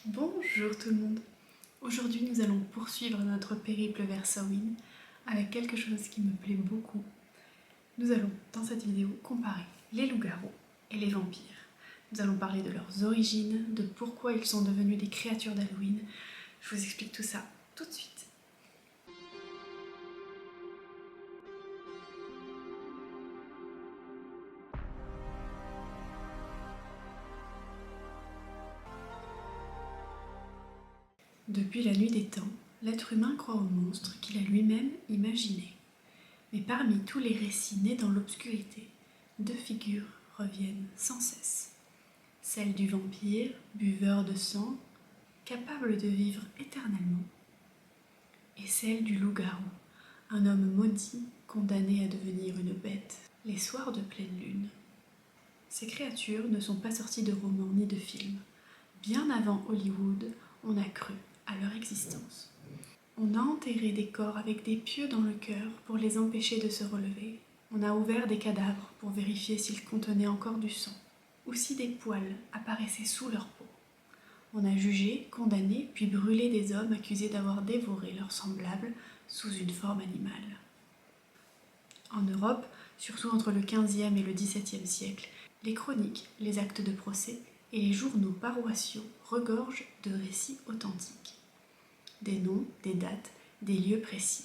Bonjour tout le monde. Aujourd'hui nous allons poursuivre notre périple vers Samhain avec quelque chose qui me plaît beaucoup. Nous allons dans cette vidéo comparer les loups-garous et les vampires. Nous allons parler de leurs origines, de pourquoi ils sont devenus des créatures d'Halloween. Je vous explique tout ça tout de suite. Depuis la nuit des temps, l'être humain croit aux monstres qu'il a lui-même imaginés. Mais parmi tous les récits nés dans l'obscurité, deux figures reviennent sans cesse. Celle du vampire, buveur de sang, capable de vivre éternellement, et celle du loup-garou, un homme maudit condamné à devenir une bête les soirs de pleine lune. Ces créatures ne sont pas sorties de romans ni de films. Bien avant Hollywood, on a cru à leur existence. On a enterré des corps avec des pieux dans le cœur pour les empêcher de se relever. On a ouvert des cadavres pour vérifier s'ils contenaient encore du sang, ou si des poils apparaissaient sous leur peau. On a jugé, condamné, puis brûlé des hommes accusés d'avoir dévoré leurs semblables sous une forme animale. En Europe, surtout entre le XVe et le XVIIe siècle, les chroniques, les actes de procès et les journaux paroissiaux regorgent de récits authentiques. Des noms, des dates, des lieux précis.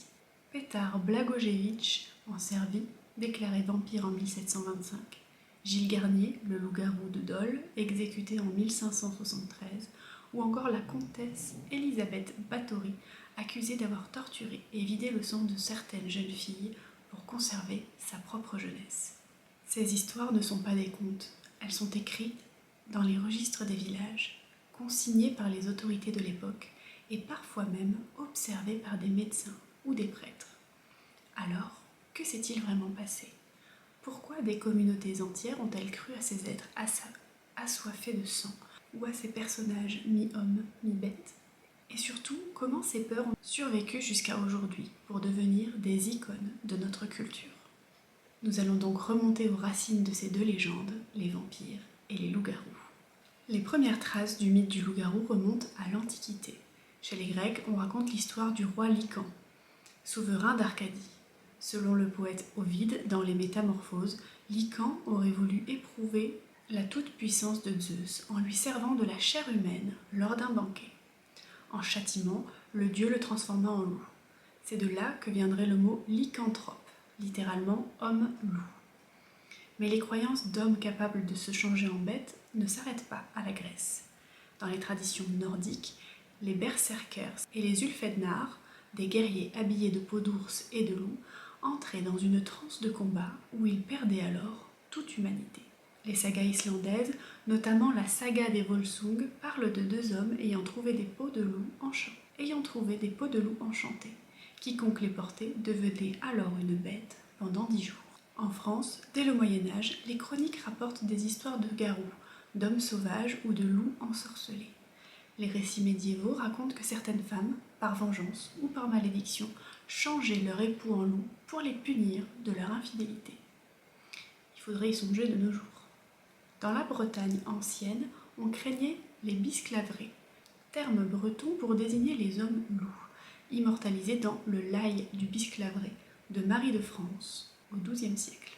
Petar Blagojevich, en Serbie, déclaré vampire en 1725. Gilles Garnier, le loup-garou de Dole, exécuté en 1573, ou encore la comtesse Elisabeth Báthory, accusée d'avoir torturé et vidé le sang de certaines jeunes filles pour conserver sa propre jeunesse. Ces histoires ne sont pas des contes, elles sont écrites dans les registres des villages, consignées par les autorités de l'époque et parfois même observées par des médecins ou des prêtres. Alors, que s'est-il vraiment passé ? Pourquoi des communautés entières ont-elles cru à ces êtres assoiffés de sang ou à ces personnages mi-hommes, mi-bêtes ? Et surtout, comment ces peurs ont survécu jusqu'à aujourd'hui pour devenir des icônes de notre culture ? Nous allons donc remonter aux racines de ces deux légendes, les vampires et les loups-garous. Les premières traces du mythe du loup-garou remontent à l'Antiquité. Chez les Grecs, on raconte l'histoire du roi Lycan, souverain d'Arcadie. Selon le poète Ovide, dans les Métamorphoses, Lycan aurait voulu éprouver la toute-puissance de Zeus en lui servant de la chair humaine lors d'un banquet. En châtiment, le dieu le transforma en loup. C'est de là que viendrait le mot lycanthrope, littéralement homme-loup. Mais les croyances d'hommes capables de se changer en bête ne s'arrêtent pas à la Grèce. Dans les traditions nordiques, les berserkers et les ulfednar, des guerriers habillés de peau d'ours et de loup, entraient dans une transe de combat où ils perdaient alors toute humanité. Les sagas islandaises, notamment la saga des Volsung, parlent de deux hommes ayant trouvé des peaux de loup enchantées. Quiconque les portait devenait alors une bête pendant 10 jours. En France, dès le Moyen-Âge, les chroniques rapportent des histoires de garous, d'hommes sauvages ou de loups ensorcelés. Les récits médiévaux racontent que certaines femmes, par vengeance ou par malédiction, changeaient leur époux en loup pour les punir de leur infidélité. Il faudrait y songer de nos jours. Dans la Bretagne ancienne, on craignait les bisclavrés, terme breton pour désigner les hommes loups, immortalisés dans le Laï du bisclavré de Marie de France au XIIe siècle.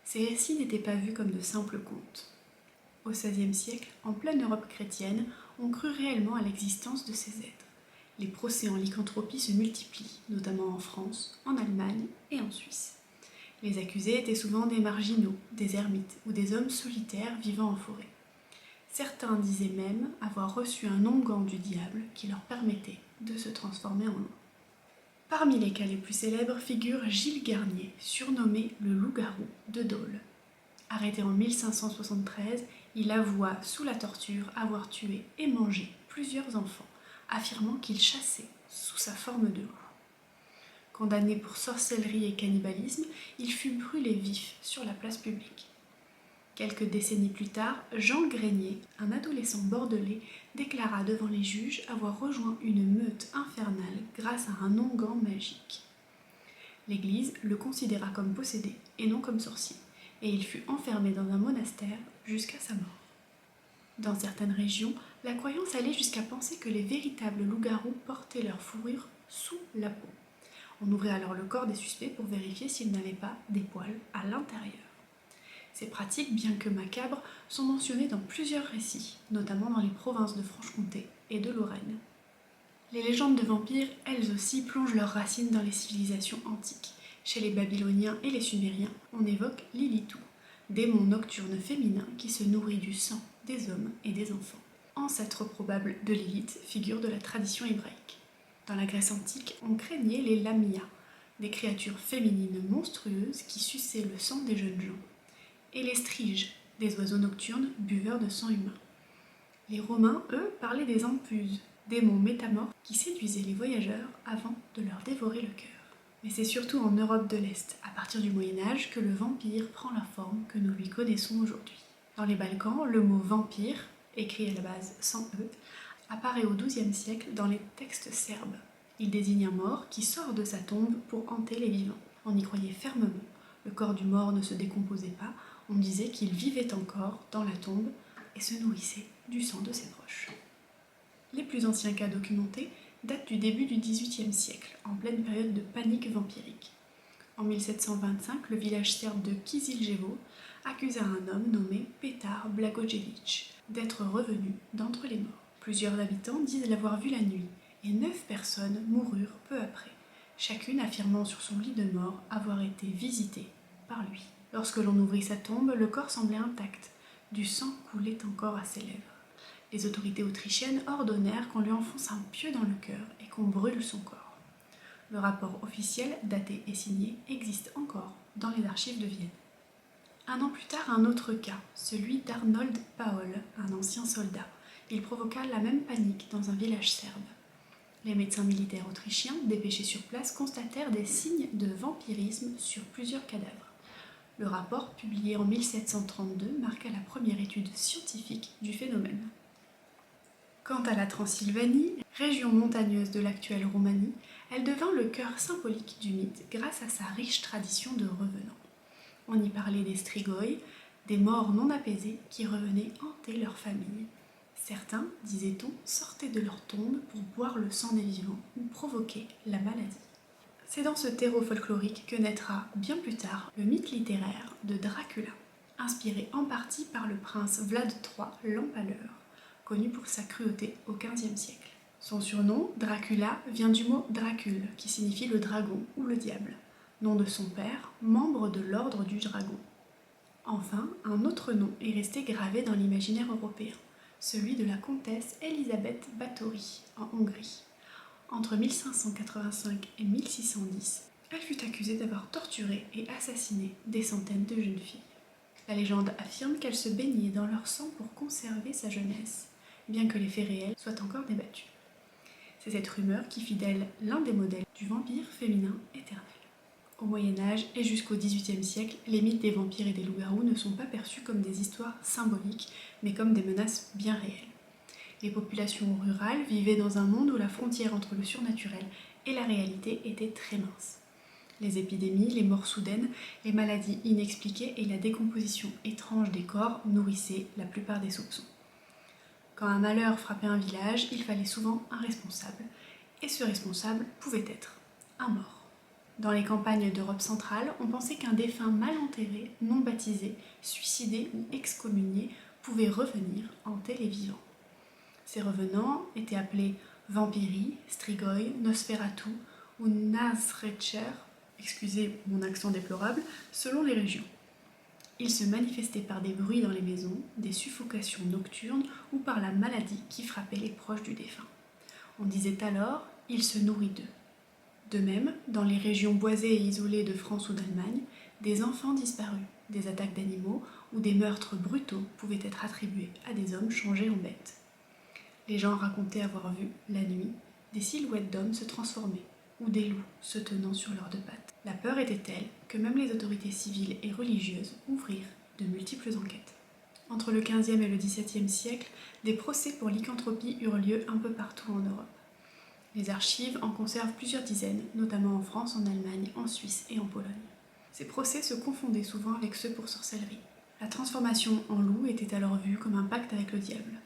Ces récits n'étaient pas vus comme de simples contes. Au XVIe siècle, en pleine Europe chrétienne, on crut réellement à l'existence de ces êtres. Les procès en lycanthropie se multiplient, notamment en France, en Allemagne et en Suisse. Les accusés étaient souvent des marginaux, des ermites ou des hommes solitaires vivant en forêt. Certains disaient même avoir reçu un onguent du diable qui leur permettait de se transformer en loup. Parmi les cas les plus célèbres figure Gilles Garnier, surnommé le loup-garou de Dole. Arrêté en 1573, il avoua sous la torture avoir tué et mangé plusieurs enfants, affirmant qu'il chassait sous sa forme de loup. Condamné pour sorcellerie et cannibalisme, il fut brûlé vif sur la place publique. Quelques décennies plus tard, Jean Grenier, un adolescent bordelais, déclara devant les juges avoir rejoint une meute infernale grâce à un onguent magique. L'Église le considéra comme possédé et non comme sorcier, et il fut enfermé dans un monastère jusqu'à sa mort. Dans certaines régions, La croyance allait jusqu'à penser que les véritables loups-garous portaient leur fourrure sous la peau. On ouvrait alors le corps des suspects pour vérifier s'ils n'avaient pas des poils à l'intérieur. Ces pratiques, bien que macabres, sont mentionnées dans plusieurs récits, notamment dans les provinces de Franche-Comté et de Lorraine. Les légendes de vampires, elles aussi, plongent leurs racines dans les civilisations antiques. Chez les Babyloniens et les Sumériens, on évoque Lilitou, démon nocturne féminin qui se nourrit du sang des hommes et des enfants. Ancêtre probable de Lilith, figure de la tradition hébraïque. Dans la Grèce antique, on craignait les Lamia, des créatures féminines monstrueuses qui suçaient le sang des jeunes gens, et les Striges, des oiseaux nocturnes buveurs de sang humain. Les Romains, eux, parlaient des Empuses, démons métamorphes qui séduisaient les voyageurs avant de leur dévorer le cœur. Mais c'est surtout en Europe de l'Est, à partir du Moyen-Âge, que le vampire prend la forme que nous lui connaissons aujourd'hui. Dans les Balkans, le mot vampire, écrit à la base sans E, apparaît au XIIe siècle dans les textes serbes. Il désigne un mort qui sort de sa tombe pour hanter les vivants. On y croyait fermement. Le corps du mort ne se décomposait pas, on disait qu'il vivait encore dans la tombe et se nourrissait du sang de ses proches. Les plus anciens cas documentés datent du début du XVIIIe siècle, en pleine période de panique vampirique. En 1725, le village serbe de Kiziljevo accusa un homme nommé Petar Blagojević d'être revenu d'entre les morts. Plusieurs habitants disent l'avoir vu la nuit, et 9 personnes moururent peu après, chacune affirmant sur son lit de mort avoir été visitée par lui. Lorsque l'on ouvrit sa tombe, le corps semblait intact, du sang coulait encore à ses lèvres. Les autorités autrichiennes ordonnèrent qu'on lui enfonce un pieu dans le cœur et qu'on brûle son corps. Le rapport officiel, daté et signé, existe encore dans les archives de Vienne. Un an plus tard, un autre cas, celui d'Arnold Paul, un ancien soldat. Il provoqua la même panique dans un village serbe. Les médecins militaires autrichiens, dépêchés sur place, constatèrent des signes de vampirisme sur plusieurs cadavres. Le rapport, publié en 1732, marqua la première étude scientifique du phénomène. Quant à la Transylvanie, région montagneuse de l'actuelle Roumanie, elle devint le cœur symbolique du mythe grâce à sa riche tradition de revenants. On y parlait des strigoi, des morts non apaisés qui revenaient hanter leur famille. Certains, disait-on, sortaient de leur tombe pour boire le sang des vivants ou provoquer la maladie. C'est dans ce terreau folklorique que naîtra, bien plus tard, le mythe littéraire de Dracula, inspiré en partie par le prince Vlad III l'Empaleur, connu pour sa cruauté au XVe siècle. Son surnom, Dracula, vient du mot Dracule, qui signifie le dragon ou le diable, nom de son père, membre de l'ordre du dragon. Enfin, un autre nom est resté gravé dans l'imaginaire européen, celui de la comtesse Elisabeth Báthory, en Hongrie. Entre 1585 et 1610, elle fut accusée d'avoir torturé et assassiné des centaines de jeunes filles. La légende affirme qu'elle se baignait dans leur sang pour conserver sa jeunesse, bien que les faits réels soient encore débattus. C'est cette rumeur qui fit d'elle l'un des modèles du vampire féminin éternel. Au Moyen-Âge et jusqu'au XVIIIe siècle, les mythes des vampires et des loups-garous ne sont pas perçus comme des histoires symboliques, mais comme des menaces bien réelles. Les populations rurales vivaient dans un monde où la frontière entre le surnaturel et la réalité était très mince. Les épidémies, les morts soudaines, les maladies inexpliquées et la décomposition étrange des corps nourrissaient la plupart des soupçons. Quand un malheur frappait un village, il fallait souvent un responsable, et ce responsable pouvait être un mort. Dans les campagnes d'Europe centrale, on pensait qu'un défunt mal enterré, non baptisé, suicidé ou excommunié pouvait revenir hanter les vivants. Ces revenants étaient appelés vampiri, strigoi, nosferatu ou nasrecher, excusez mon accent déplorable, selon les régions. Ils se manifestaient par des bruits dans les maisons, des suffocations nocturnes ou par la maladie qui frappait les proches du défunt. On disait alors « il se nourrit d'eux ». De même, dans les régions boisées et isolées de France ou d'Allemagne, des enfants disparus, des attaques d'animaux ou des meurtres brutaux pouvaient être attribués à des hommes changés en bêtes. Les gens racontaient avoir vu, la nuit, des silhouettes d'hommes se transformer, ou des loups se tenant sur leurs 2 pattes. La peur était telle que même les autorités civiles et religieuses ouvrirent de multiples enquêtes. Entre le XVe et le XVIIe siècle, des procès pour lycanthropie eurent lieu un peu partout en Europe. Les archives en conservent plusieurs dizaines, notamment en France, en Allemagne, en Suisse et en Pologne. Ces procès se confondaient souvent avec ceux pour sorcellerie. La transformation en loup était alors vue comme un pacte avec le diable.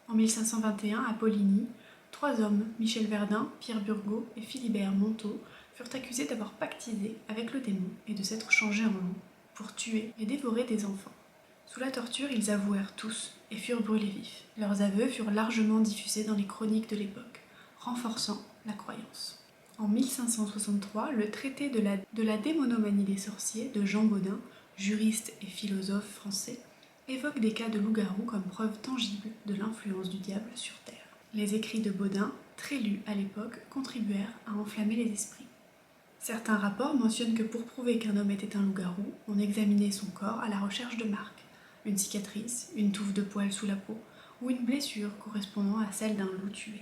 En 1521, à Poligny, 3 hommes, Michel Verdun, Pierre Burgot et Philibert Montaut, furent accusés d'avoir pactisé avec le démon et de s'être changés en loups pour tuer et dévorer des enfants. Sous la torture, ils avouèrent tous et furent brûlés vifs. Leurs aveux furent largement diffusés dans les chroniques de l'époque, renforçant la croyance. En 1563, le traité de la démonomanie des sorciers de Jean Bodin, juriste et philosophe français, évoque des cas de loup-garou comme preuve tangible de l'influence du diable sur Terre. Les écrits de Bodin, très lus à l'époque, contribuèrent à enflammer les esprits. Certains rapports mentionnent que pour prouver qu'un homme était un loup-garou, on examinait son corps à la recherche de marques, une cicatrice, une touffe de poils sous la peau, ou une blessure correspondant à celle d'un loup tué.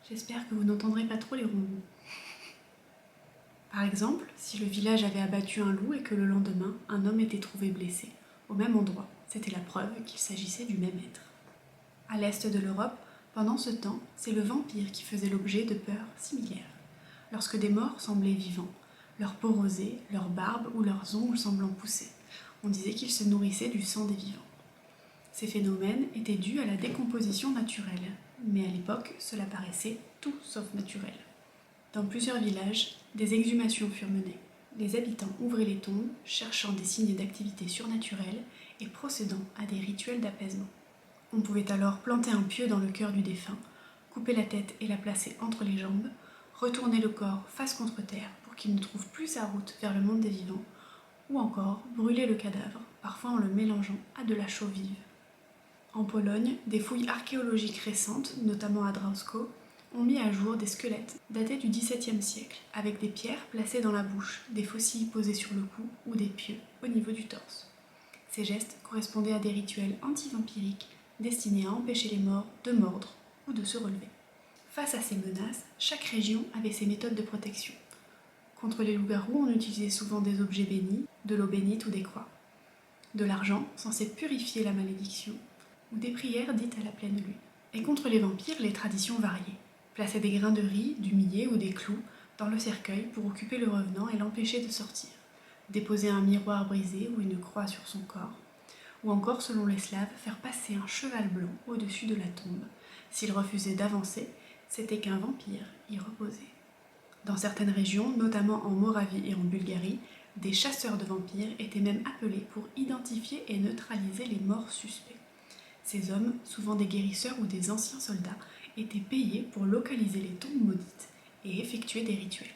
J'espère que vous n'entendrez pas trop les ronrons. Par exemple, si le village avait abattu un loup et que le lendemain, un homme était trouvé blessé, au même endroit, c'était la preuve qu'il s'agissait du même être. À l'est de l'Europe, pendant ce temps, c'est le vampire qui faisait l'objet de peurs similaires. Lorsque des morts semblaient vivants, leur peau rosée, leur barbe ou leurs ongles semblant pousser, on disait qu'ils se nourrissaient du sang des vivants. Ces phénomènes étaient dus à la décomposition naturelle, mais à l'époque, cela paraissait tout sauf naturel. Dans plusieurs villages, des exhumations furent menées. Les habitants ouvraient les tombes, cherchant des signes d'activité surnaturelle et procédant à des rituels d'apaisement. On pouvait alors planter un pieu dans le cœur du défunt, couper la tête et la placer entre les jambes, retourner le corps face contre terre pour qu'il ne trouve plus sa route vers le monde des vivants, ou encore brûler le cadavre, parfois en le mélangeant à de la chaux vive. En Pologne, des fouilles archéologiques récentes, notamment à Drawsko, ont mis à jour des squelettes datés du XVIIe siècle, avec des pierres placées dans la bouche, des faucilles posées sur le cou ou des pieux au niveau du torse. Ces gestes correspondaient à des rituels anti-vampiriques destinés à empêcher les morts de mordre ou de se relever. Face à ces menaces, chaque région avait ses méthodes de protection. Contre les loups-garous, on utilisait souvent des objets bénis, de l'eau bénite ou des croix, de l'argent censé purifier la malédiction, ou des prières dites à la pleine lune. Et contre les vampires, les traditions variaient. Placer des grains de riz, du millet ou des clous dans le cercueil pour occuper le revenant et l'empêcher de sortir. Déposer un miroir brisé ou une croix sur son corps. Ou encore, selon les Slaves, faire passer un cheval blanc au-dessus de la tombe. S'il refusait d'avancer, c'était qu'un vampire y reposait. Dans certaines régions, notamment en Moravie et en Bulgarie, des chasseurs de vampires étaient même appelés pour identifier et neutraliser les morts suspects. Ces hommes, souvent des guérisseurs ou des anciens soldats, étaient payés pour localiser les tombes maudites et effectuer des rituels.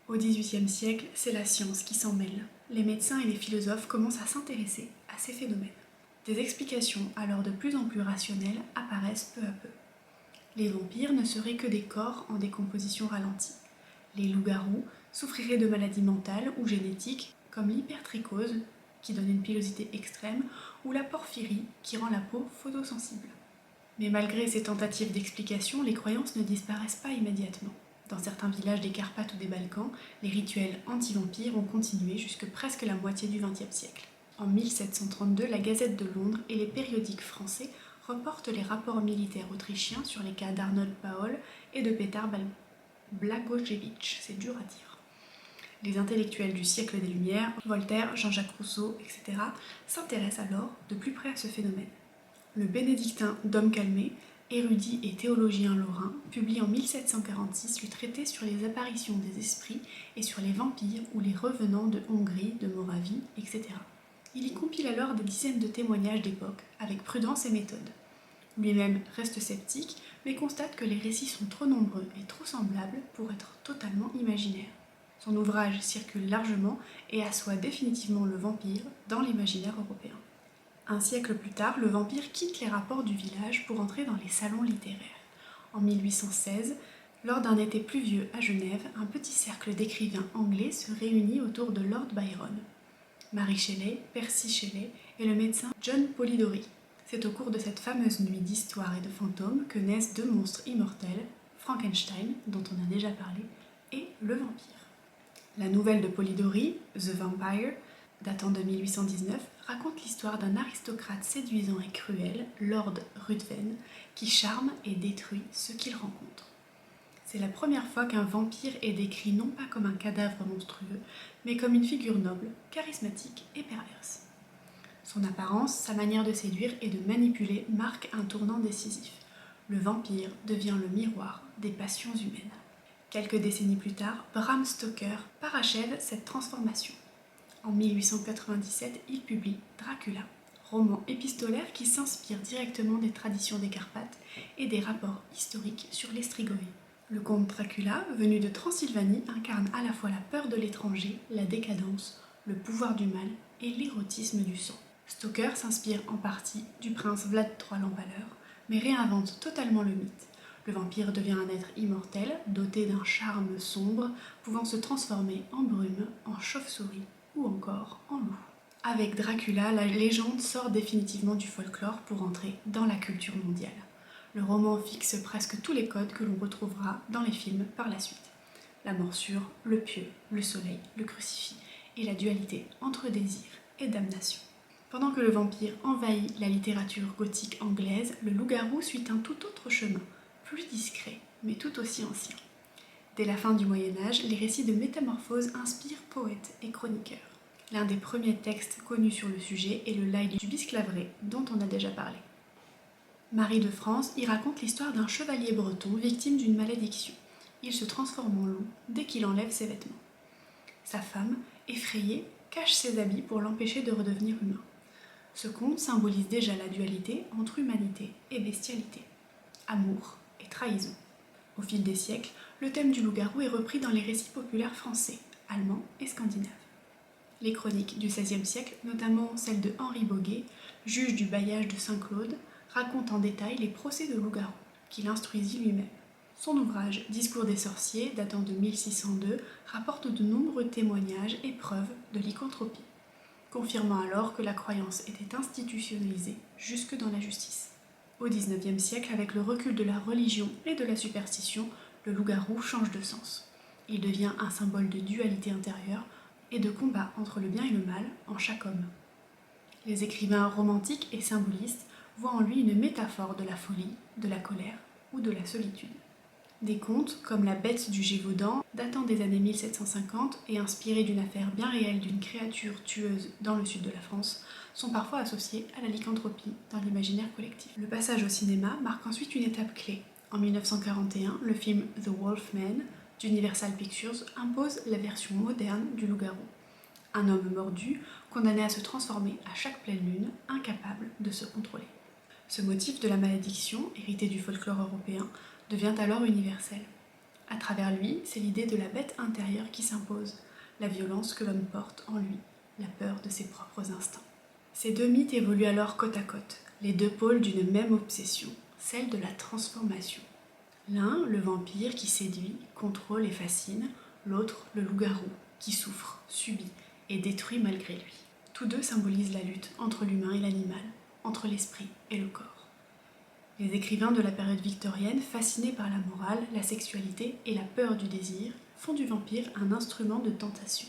Au XVIIIe siècle, c'est la science qui s'en mêle. Les médecins et les philosophes commencent à s'intéresser à ces phénomènes. Des explications alors de plus en plus rationnelles apparaissent peu à peu. Les vampires ne seraient que des corps en décomposition ralentie. Les loups-garous souffriraient de maladies mentales ou génétiques comme l'hypertrichose, qui donne une pilosité extrême, ou la porphyrie, qui rend la peau photosensible. Mais malgré ces tentatives d'explication, les croyances ne disparaissent pas immédiatement. Dans certains villages des Carpates ou des Balkans, les rituels anti-vampires ont continué jusque presque la moitié du XXe siècle. En 1732, la Gazette de Londres et les périodiques français reportent les rapports militaires autrichiens sur les cas d'Arnold Paul et de Petar Blagojevich. C'est dur à dire. Les intellectuels du siècle des Lumières, Voltaire, Jean-Jacques Rousseau, etc., s'intéressent alors de plus près à ce phénomène. Le bénédictin Dom Calmet, érudit et théologien lorrain, publie en 1746 le traité sur les apparitions des esprits et sur les vampires ou les revenants de Hongrie, de Moravie, etc. Il y compile alors des dizaines de témoignages d'époque, avec prudence et méthode. Lui-même reste sceptique, mais constate que les récits sont trop nombreux et trop semblables pour être totalement imaginaires. Son ouvrage circule largement et assoit définitivement le vampire dans l'imaginaire européen. Un siècle plus tard, le vampire quitte les rapports du village pour entrer dans les salons littéraires. En 1816, lors d'un été pluvieux à Genève, un petit cercle d'écrivains anglais se réunit autour de Lord Byron. Mary Shelley, Percy Shelley et le médecin John Polidori. C'est au cours de cette fameuse nuit d'histoire et de fantômes que naissent 2 monstres immortels, Frankenstein, dont on a déjà parlé, et le vampire. La nouvelle de Polidori, The Vampire, datant de 1819, raconte l'histoire d'un aristocrate séduisant et cruel, Lord Ruthven, qui charme et détruit ceux qu'il rencontre. C'est la première fois qu'un vampire est décrit non pas comme un cadavre monstrueux, mais comme une figure noble, charismatique et perverse. Son apparence, sa manière de séduire et de manipuler marquent un tournant décisif. Le vampire devient le miroir des passions humaines. Quelques décennies plus tard, Bram Stoker parachève cette transformation. En 1897, il publie Dracula, roman épistolaire qui s'inspire directement des traditions des Carpates et des rapports historiques sur les Strigoi. Le comte Dracula, venu de Transylvanie, incarne à la fois la peur de l'étranger, la décadence, le pouvoir du mal et l'érotisme du sang. Stoker s'inspire en partie du prince Vlad III l'Empaleur, mais réinvente totalement le mythe. Le vampire devient un être immortel, doté d'un charme sombre, pouvant se transformer en brume, en chauve-souris ou encore en loup. Avec Dracula, la légende sort définitivement du folklore pour entrer dans la culture mondiale. Le roman fixe presque tous les codes que l'on retrouvera dans les films par la suite. La morsure, le pieu, le soleil, le crucifix et la dualité entre désir et damnation. Pendant que le vampire envahit la littérature gothique anglaise, le loup-garou suit un tout autre chemin, plus discret, mais tout aussi ancien. Dès la fin du Moyen-Âge, les récits de métamorphose inspirent poètes et chroniqueurs. L'un des premiers textes connus sur le sujet est le Laï du Bisclaveret, dont on a déjà parlé. Marie de France y raconte l'histoire d'un chevalier breton victime d'une malédiction. Il se transforme en loup dès qu'il enlève ses vêtements. Sa femme, effrayée, cache ses habits pour l'empêcher de redevenir humain. Ce conte symbolise déjà la dualité entre humanité et bestialité, amour et trahison. Au fil des siècles, le thème du loup-garou est repris dans les récits populaires français, allemands et scandinaves. Les chroniques du XVIe siècle, notamment celle de Henri Boguet, juge du bailliage de Saint-Claude, racontent en détail les procès de loup-garou, qu'il instruisit lui-même. Son ouvrage Discours des sorciers, datant de 1602, rapporte de nombreux témoignages et preuves de lycanthropie, confirmant alors que la croyance était institutionnalisée jusque dans la justice. Au XIXe siècle, avec le recul de la religion et de la superstition, le loup-garou change de sens. Il devient un symbole de dualité intérieure et de combat entre le bien et le mal en chaque homme. Les écrivains romantiques et symbolistes voient en lui une métaphore de la folie, de la colère ou de la solitude. Des contes, comme La Bête du Gévaudan, datant des années 1750 et inspirés d'une affaire bien réelle d'une créature tueuse dans le sud de la France, sont parfois associés à la lycanthropie dans l'imaginaire collectif. Le passage au cinéma marque ensuite une étape clé. En 1941, le film The Wolfman d'Universal Pictures impose la version moderne du loup-garou. Un homme mordu, condamné à se transformer à chaque pleine lune, incapable de se contrôler. Ce motif de la malédiction, hérité du folklore européen, devient alors universel. À travers lui, c'est l'idée de la bête intérieure qui s'impose, la violence que l'homme porte en lui, la peur de ses propres instincts. Ces deux mythes évoluent alors côte à côte, les deux pôles d'une même obsession, celle de la transformation. L'un, le vampire qui séduit, contrôle et fascine, l'autre, le loup-garou, qui souffre, subit et détruit malgré lui. Tous deux symbolisent la lutte entre l'humain et l'animal, entre l'esprit et le corps. Les écrivains de la période victorienne, fascinés par la morale, la sexualité et la peur du désir, font du vampire un instrument de tentation.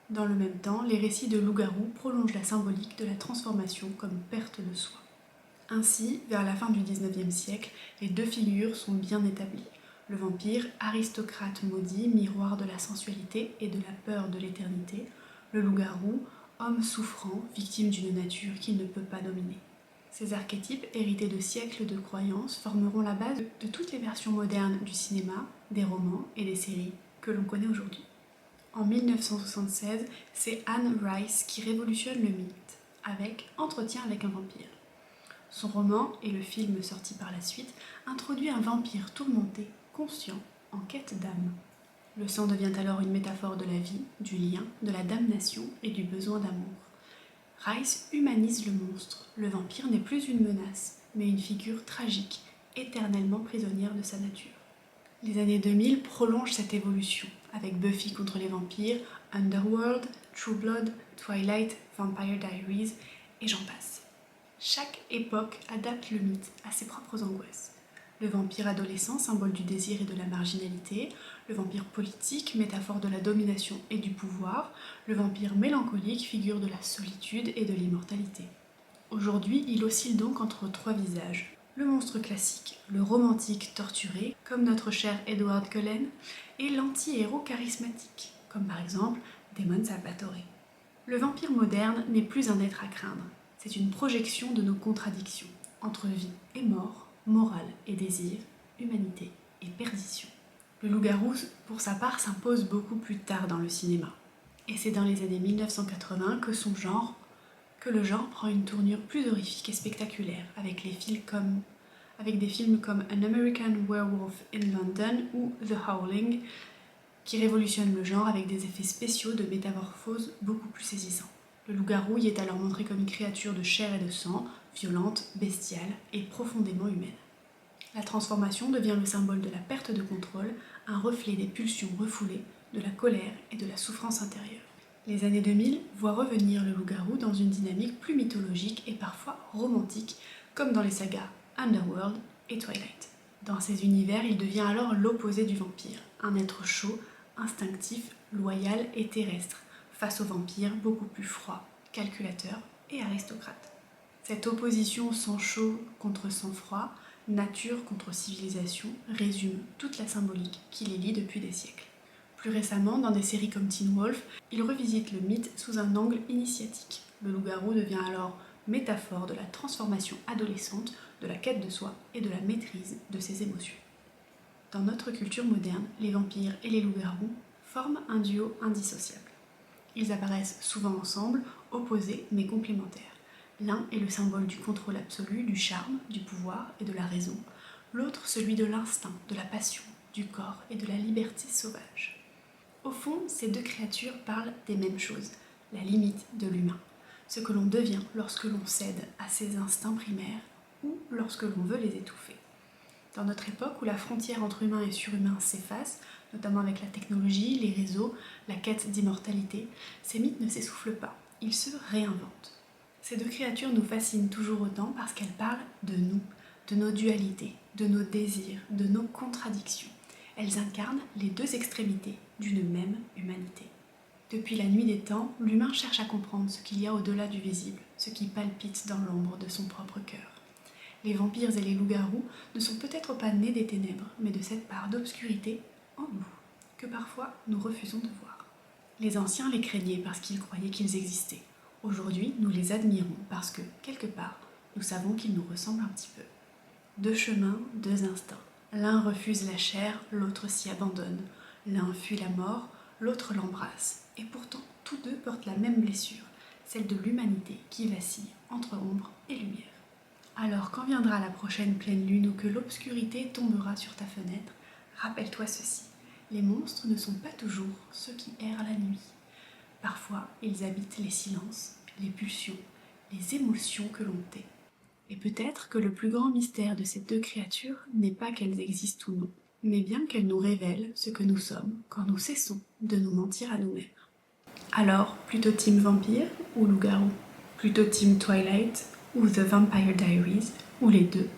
Dans le même temps, les récits de loup-garou prolongent la symbolique de la transformation comme perte de soi. Ainsi, vers la fin du XIXe siècle, les deux figures sont bien établies. Le vampire, aristocrate maudit, miroir de la sensualité et de la peur de l'éternité. Le loup-garou, homme souffrant, victime d'une nature qu'il ne peut pas dominer. Ces archétypes, hérités de siècles de croyances, formeront la base de toutes les versions modernes du cinéma, des romans et des séries que l'on connaît aujourd'hui. En 1976, c'est Anne Rice qui révolutionne le mythe, avec Entretien avec un vampire. Son roman, et le film sorti par la suite, introduit un vampire tourmenté, conscient, en quête d'âme. Le sang devient alors une métaphore de la vie, du lien, de la damnation et du besoin d'amour. Rice humanise le monstre. Le vampire n'est plus une menace, mais une figure tragique, éternellement prisonnière de sa nature. Les années 2000 prolongent cette évolution, avec Buffy contre les vampires, Underworld, True Blood, Twilight, Vampire Diaries, et j'en passe. Chaque époque adapte le mythe à ses propres angoisses. Le vampire adolescent, symbole du désir et de la marginalité, le vampire politique, métaphore de la domination et du pouvoir, le vampire mélancolique, figure de la solitude et de l'immortalité. Aujourd'hui, il oscille donc entre trois visages. Le monstre classique, le romantique torturé, comme notre cher Edward Cullen, et l'anti-héros charismatique, comme par exemple Damon Salvatore. Le vampire moderne n'est plus un être à craindre, c'est une projection de nos contradictions, entre vie et mort, morale et désir, humanité et perdition. Le loup-garou, pour sa part, s'impose beaucoup plus tard dans le cinéma. Et c'est dans les années 1980 que le genre prend une tournure plus horrifique et spectaculaire, avec des films comme An American Werewolf in London ou The Howling, qui révolutionnent le genre avec des effets spéciaux de métamorphose beaucoup plus saisissants. Le loup-garou y est alors montré comme une créature de chair et de sang, violente, bestiale et profondément humaine. La transformation devient le symbole de la perte de contrôle, un reflet des pulsions refoulées, de la colère et de la souffrance intérieure. Les années 2000 voient revenir le loup-garou dans une dynamique plus mythologique et parfois romantique, comme dans les sagas Underworld et Twilight. Dans ces univers, il devient alors l'opposé du vampire, un être chaud, instinctif, loyal et terrestre, face au vampire beaucoup plus froid, calculateur et aristocrate. Cette opposition sang chaud contre sang froid, nature contre civilisation, résume toute la symbolique qui les lie depuis des siècles. Plus récemment, dans des séries comme Teen Wolf, il revisite le mythe sous un angle initiatique. Le loup-garou devient alors métaphore de la transformation adolescente, de la quête de soi et de la maîtrise de ses émotions. Dans notre culture moderne, les vampires et les loups-garous forment un duo indissociable. Ils apparaissent souvent ensemble, opposés mais complémentaires. L'un est le symbole du contrôle absolu, du charme, du pouvoir et de la raison, l'autre celui de l'instinct, de la passion, du corps et de la liberté sauvage. Au fond, ces deux créatures parlent des mêmes choses, la limite de l'humain, ce que l'on devient lorsque l'on cède à ses instincts primaires ou lorsque l'on veut les étouffer. Dans notre époque où la frontière entre humain et surhumain s'efface, notamment avec la technologie, les réseaux, la quête d'immortalité, ces mythes ne s'essoufflent pas, ils se réinventent. Ces deux créatures nous fascinent toujours autant parce qu'elles parlent de nous, de nos dualités, de nos désirs, de nos contradictions. Elles incarnent les deux extrémités d'une même humanité. Depuis la nuit des temps, l'humain cherche à comprendre ce qu'il y a au-delà du visible, ce qui palpite dans l'ombre de son propre cœur. Les vampires et les loups-garous ne sont peut-être pas nés des ténèbres, mais de cette part d'obscurité en nous, que parfois nous refusons de voir. Les anciens les craignaient parce qu'ils croyaient qu'ils existaient. Aujourd'hui, nous les admirons parce que, quelque part, nous savons qu'ils nous ressemblent un petit peu. Deux chemins, deux instincts. L'un refuse la chair, l'autre s'y abandonne. L'un fuit la mort, l'autre l'embrasse. Et pourtant, tous deux portent la même blessure, celle de l'humanité qui vacille entre ombre et lumière. Alors, quand viendra la prochaine pleine lune ou que l'obscurité tombera sur ta fenêtre, rappelle-toi ceci. Les monstres ne sont pas toujours ceux qui errent la nuit. Parfois, ils habitent les silences, les pulsions, les émotions que l'on tait. Et peut-être que le plus grand mystère de ces deux créatures n'est pas qu'elles existent ou non, mais bien qu'elles nous révèlent ce que nous sommes quand nous cessons de nous mentir à nous-mêmes. Alors, plutôt team vampire ou loup-garou? Plutôt team Twilight ou The Vampire Diaries, ou les deux?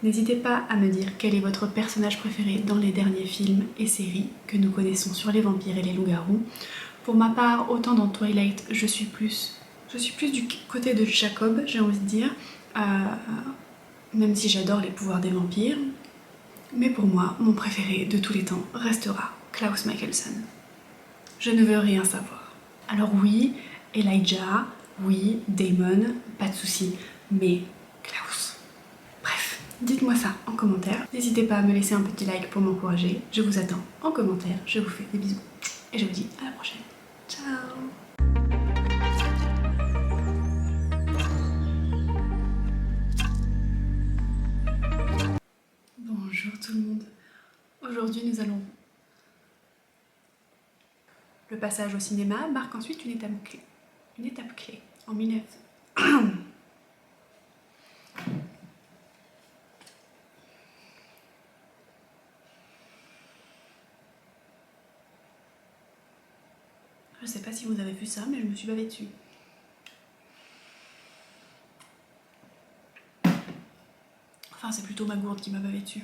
N'hésitez pas à me dire quel est votre personnage préféré dans les derniers films et séries que nous connaissons sur les vampires et les loups-garous. Pour ma part, autant dans Twilight, je suis plus du côté de Jacob, j'ai envie de dire, même si j'adore les pouvoirs des vampires. Mais pour moi, mon préféré de tous les temps restera Klaus Mikaelson. Je ne veux rien savoir. Alors oui, Elijah, oui, Damon, pas de souci, mais Klaus. Bref, dites-moi ça en commentaire. N'hésitez pas à me laisser un petit like pour m'encourager. Je vous attends en commentaire. Je vous fais des bisous. Et je vous dis à la prochaine. Ciao! Bonjour tout le monde. Aujourd'hui, nous allons... Le passage au cinéma marque ensuite une étape clé. Une étape clé. En 19... Je sais pas si vous avez vu ça, mais je me suis bavée dessus. Enfin, c'est plutôt ma gourde qui m'a bavée dessus.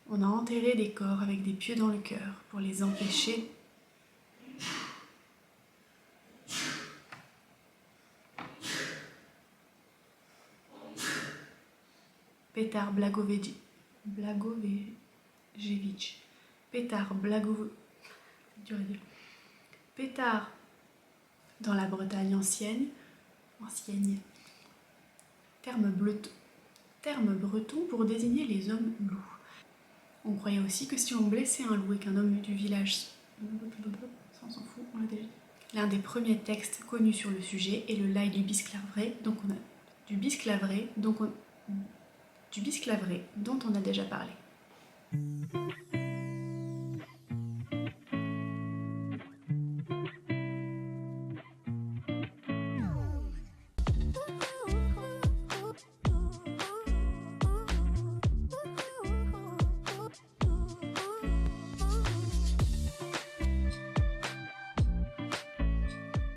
On a enterré des corps avec des pieux dans le cœur pour les empêcher Petar Blagojevic. Petar Blagojevic. Dur à dire. Pétard dans la Bretagne ancienne. Terme breton pour désigner les hommes loups. On croyait aussi que si on blessait un loup et qu'un homme du village... Ça on s'en fout, on l'a déjà dit. L'un des premiers textes connus sur le sujet est le Laye du Bisclaveret, du Bisclaveret dont on a déjà parlé.